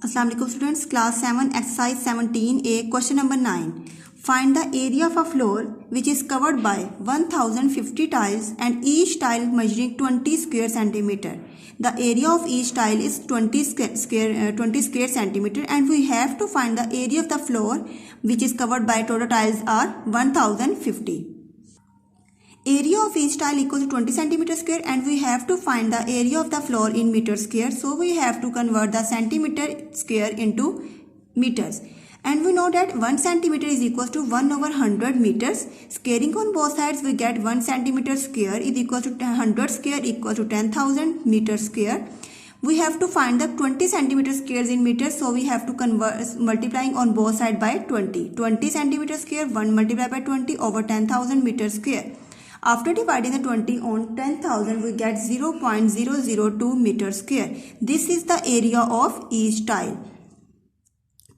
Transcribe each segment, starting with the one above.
Assalamu alaikum students, class 7 exercise 17a question number 9. Find the area of a floor which is covered by 1050 tiles and each tile measuring 20 square centimeter. The area of each tile is 20 square centimeter and we have to find the area of the floor which is covered by total tiles are 1050. Area of each tile equals to 20 centimeter square and we have to find the area of the floor in meter square. So we have to convert the centimeter square into meters. And we know that 1 centimeter is equals to 1 over 100 meters. Squaring on both sides we get 1 centimeter square is equal to 100 square equal to 10,000 meters square. We have to find the 20 centimeter squares in meters, so we have to convert multiplying on both sides by 20. 20 centimeter square 1 multiplied by 20 over 10,000 meters square. After dividing the 20 on 10,000, we get 0.002 meters square. This is the area of each tile.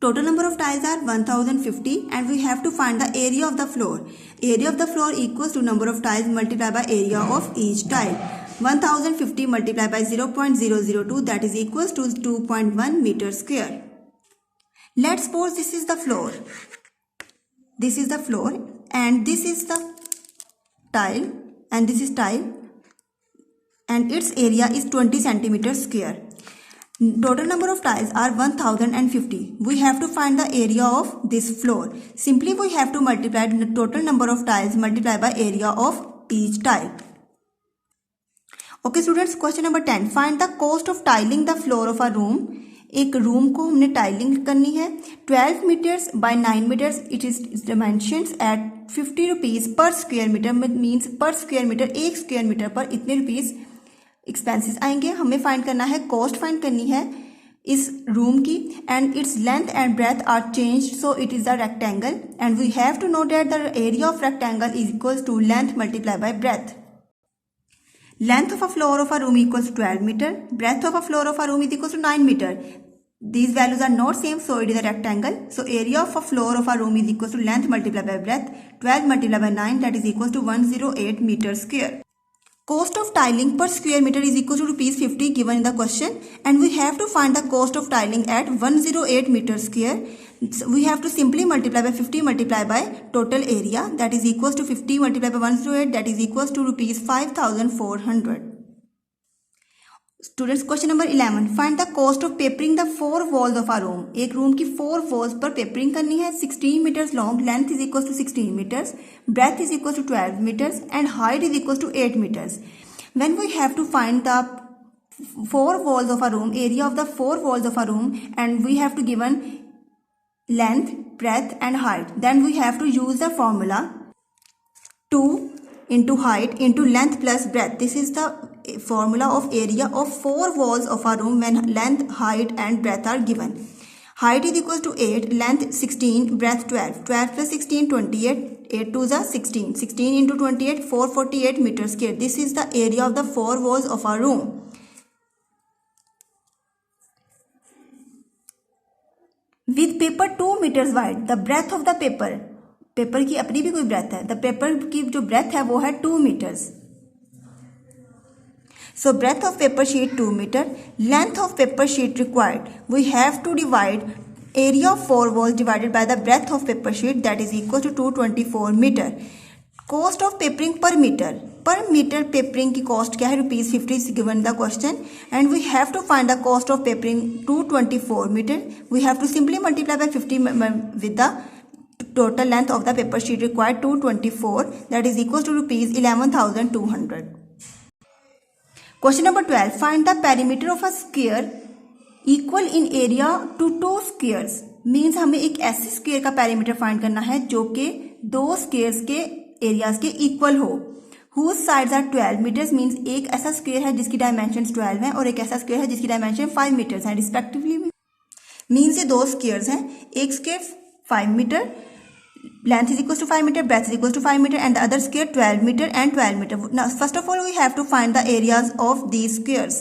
Total number of tiles are 1050 and we have to find the area of the floor. Area of the floor equals to number of tiles multiplied by area of each tile. 1050 multiplied by 0.002, that is equals to 2.1 meters square. Let's suppose this is the floor. This is the floor and this is the tile and this is tile and its area is 20 centimeters square. Total number of tiles are 1050. We have to find the area of this floor. Simply we have to multiply the total number of tiles multiplied by area of each tile. Okay students, question number 10. Find the cost of tiling the floor of a room. एक room को हमने tiling करनी है 12 metres by 9 metres. It is dimensions at 50 rupees per square metre. Means per square metre, एक square metre पर इतने rupees expenses आएंगे. हमें फाइंड करना है, कॉस्ट फाइंड करनी है इस रूम की. And its length and breadth are changed, so it is a rectangle and we have to know that the area of rectangle is equals to length multiply by breadth. Length of a floor of a room equals to 12 meter. Breadth of a floor of a room is equals to 9 meter. These values are not same, so it is a rectangle. So area of a floor of a room is equals to length multiplied by breadth. 12 multiplied by 9, that is equals to 108 meters square. Cost of tiling per square meter is equal to rupees 50 given in the question, and we have to find the cost of tiling at 108 meters square. So we have to simply multiply by 50 multiplied by total area, that is equals to 50 multiplied by 108, that is equals to rupees 5,400. Students, question number 11. Find the cost of papering the 4 walls of a room. एक room की 4 walls पर papering करनी है. 16 meters long, length is equals to 16 meters, breadth is equals to 12 meters and height is equals to 8 meters. When we have to find the 4 walls of a room, area of the 4 walls of a room, and we have to given length, breadth and height, then we have to use the formula 2 into height into length plus breadth. This is the formula of area of 4 walls of a room when length, height and breadth are given. Height is equals to 8, length 16, breadth 12. 12 plus 16, 28. 8 to the 16. 16 into 28, 448 meters square. This is the area of the 4 walls of a room. With paper 2 meters wide, the breadth of the paper. Paper की अपनी भी कोई breath है. The paper की जो breath है वो है 2 meters. So breadth of paper sheet 2 meter. Length of paper sheet required. We have to divide area of 4 walls divided by the breadth of paper sheet, that is equal to 224 meter. Cost of papering per meter. Per meter papering की cost क्या है? Rupees 50 is given the question and we have to find the cost of papering 224 meter. We have to simply multiply by 50 with the total length of the paper sheet required 224, that is equal to rupees 11,200. Question number 12. Find the perimeter of a square equal in area to 2 squares. Means हमें एक ऐसे square का perimeter find करना है जो कि 2 squares के areas के इक्वल हो. Whose sides are 12 meters. Means एक ऐसा स्क्वायर है जिसकी डायमेंशन 12 है और एक ऐसा स्क्वायर है जिसकी डायमेंशन 5 मीटर्स है रिस्पेक्टिवली. मीन्स ये 2 स्क्वायर्स हैं. एक square 5 metre, length is equals to 5 meter, breadth is equals to 5 meter and the other square 12 meter and 12 meter. Now first of all we have to find the areas of these squares.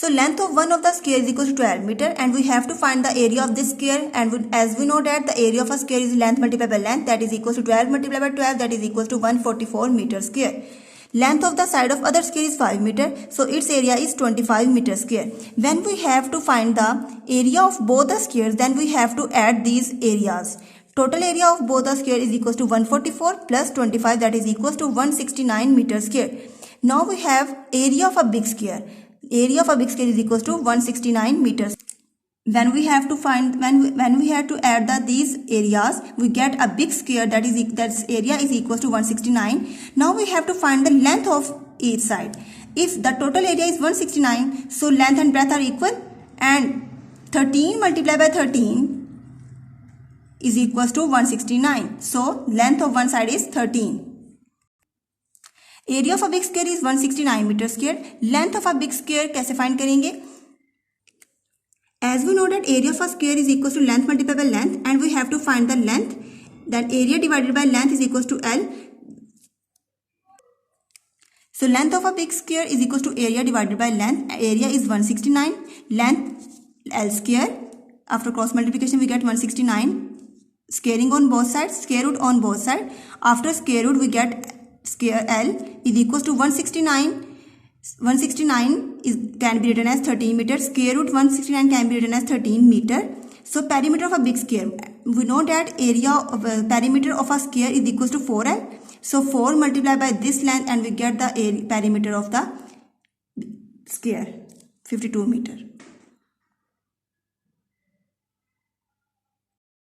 So length of one of the square is equals to 12 meter and we have to find the area of this square, and as we know that the area of a square is length multiplied by length, that is equals to 12 multiplied by 12, that is equals to 144 meter square. Length of the side of other square is 5 meter, so its area is 25 meter square. When we have to find the area of both the squares, then we have to add these areas. Total area of both the square is equals to 144 plus 25, that is equals to 169 meter square. Now we have area of a big square. Area of a big square is equals to 169 meters. When we have to find, when we have to add these areas, we get a big square, that area is equals to 169. Now we have to find the length of each side. If the total area is 169, so length and breadth are equal, and 13 multiplied by 13 is equals to 169. So length of one side is 13. Area of a big square is 169 meter square. Length of a big square कैसे find करेंगे? As we know that area of a square is equals to length multiplied by length, and we have to find the length, then area divided by length is equals to L. So length of a big square is equals to area divided by length. Area is 169, length L square. After cross multiplication we get 169. Squaring on both sides, square root on both sides. After square root we get square L is equals to 169. 169 can be written as 13 meter. Square root 169 can be written as 13 meter. So perimeter of a big square, we know that area of perimeter of a square is equals to 4L. So 4 multiplied by this length and we get the perimeter of the square, 52 meter.